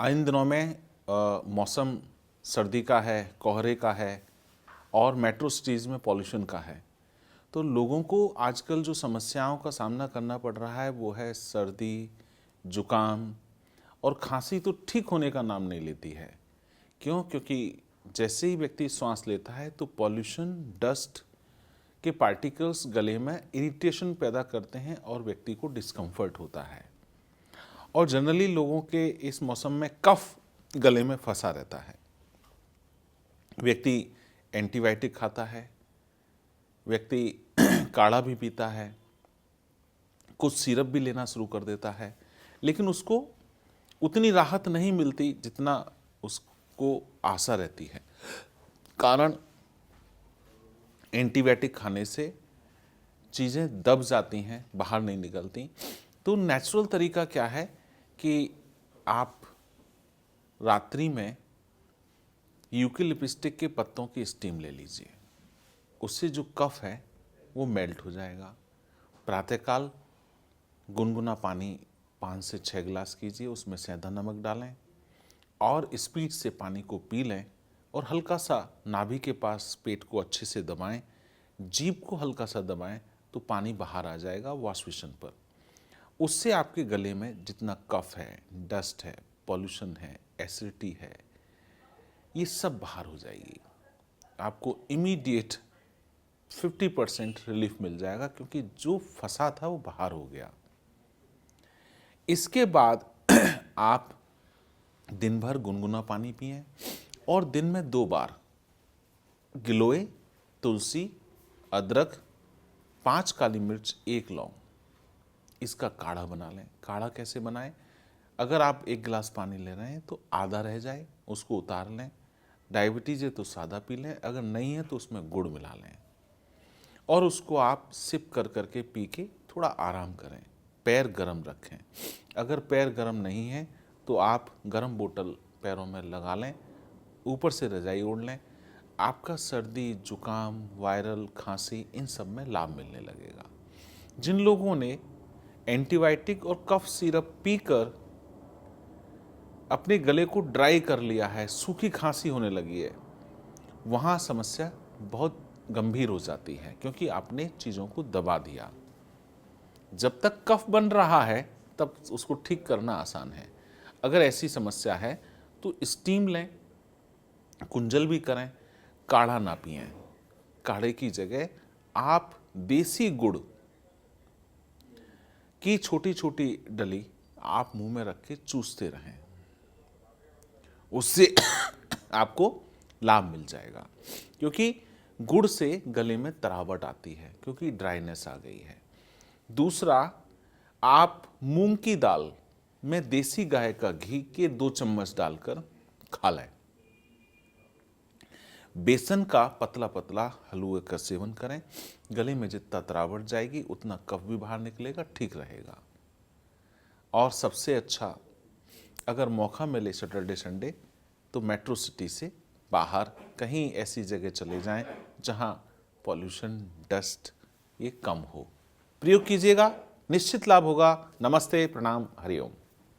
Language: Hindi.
इन दिनों में मौसम सर्दी का है, कोहरे का है और मेट्रो सिटीज़ में पॉल्यूशन का है। तो लोगों को आजकल जो समस्याओं का सामना करना पड़ रहा है वो है सर्दी, जुकाम और खांसी तो ठीक होने का नाम नहीं लेती है। क्यों? क्योंकि जैसे ही व्यक्ति श्वास लेता है तो पॉल्यूशन, डस्ट के पार्टिकल्स गले में इरिटेशन पैदा करते हैं और व्यक्ति को डिस्कम्फर्ट होता है। और जनरली लोगों के इस मौसम में कफ गले में फंसा रहता है। व्यक्ति एंटीबायोटिक खाता है, व्यक्ति काढ़ा भी पीता है, कुछ सिरप भी लेना शुरू कर देता है, लेकिन उसको उतनी राहत नहीं मिलती जितना उसको आशा रहती है। कारण एंटीबायोटिक खाने से चीज़ें दब जाती हैं, बाहर नहीं निकलती। तो नेचुरल तरीका क्या है कि आप रात्रि में यूकेलिप्टिक के पत्तों की स्टीम ले लीजिए, उससे जो कफ है वो मेल्ट हो जाएगा। प्रातःकाल गुनगुना पानी 5 से 6 गिलास कीजिए, उसमें सेंधा नमक डालें और स्पीड से पानी को पी लें और हल्का सा नाभि के पास पेट को अच्छे से दबाएं, जीभ को हल्का सा दबाएं तो पानी बाहर आ जाएगा वॉश बेसिन पर। उससे आपके गले में जितना कफ है, डस्ट है, पॉल्यूशन है, एसिडिटी है, ये सब बाहर हो जाएगी। आपको इमीडिएट 50% रिलीफ मिल जाएगा क्योंकि जो फंसा था वो बाहर हो गया। इसके बाद आप दिन भर गुनगुना पानी पिएं और दिन में 2 बार गिलोय, तुलसी, अदरक, 5 काली मिर्च, 1 लौंग, इसका काढ़ा बना लें। काढ़ा कैसे बनाएं? अगर आप 1 गिलास पानी ले रहे हैं तो आधा रह जाए, उसको उतार लें। डायबिटीज़ है तो सादा पी लें, अगर नहीं है तो उसमें गुड़ मिला लें और उसको आप सिप कर करके पी के थोड़ा आराम करें। पैर गरम रखें। अगर पैर गरम नहीं है तो आप गरम बोतल पैरों में लगा लें, ऊपर से रजाई ओढ़ लें। आपका सर्दी, जुकाम, वायरल खांसी इन सब में लाभ मिलने लगेगा। जिन लोगों ने एंटीबायोटिक और कफ सिरप पीकर अपने गले को ड्राई कर लिया है, सूखी खांसी होने लगी है, वहाँ समस्या बहुत गंभीर हो जाती है क्योंकि आपने चीज़ों को दबा दिया। जब तक कफ बन रहा है तब उसको ठीक करना आसान है। अगर ऐसी समस्या है तो स्टीम लें, कुंजल भी करें, काढ़ा ना पिएं। काढ़े की जगह आप देसी गुड़ की छोटी छोटी डली आप मुंह में रख के चूसते रहें, उससे आपको लाभ मिल जाएगा। क्योंकि गुड़ से गले में तरावट आती है क्योंकि ड्राइनेस आ गई है। दूसरा, आप मूंग की दाल में देसी गाय का घी के 2 चम्मच डालकर खा लें। बेसन का पतला पतला हलवे का सेवन करें। गले में जितना तरावट जाएगी उतना कफ भी बाहर निकलेगा, ठीक रहेगा। और सबसे अच्छा, अगर मौका मिले सैटरडे संडे तो मेट्रो सिटी से बाहर कहीं ऐसी जगह चले जाएं जहां पॉल्यूशन, डस्ट ये कम हो। प्रयोग कीजिएगा, निश्चित लाभ होगा। नमस्ते, प्रणाम, हरिओम।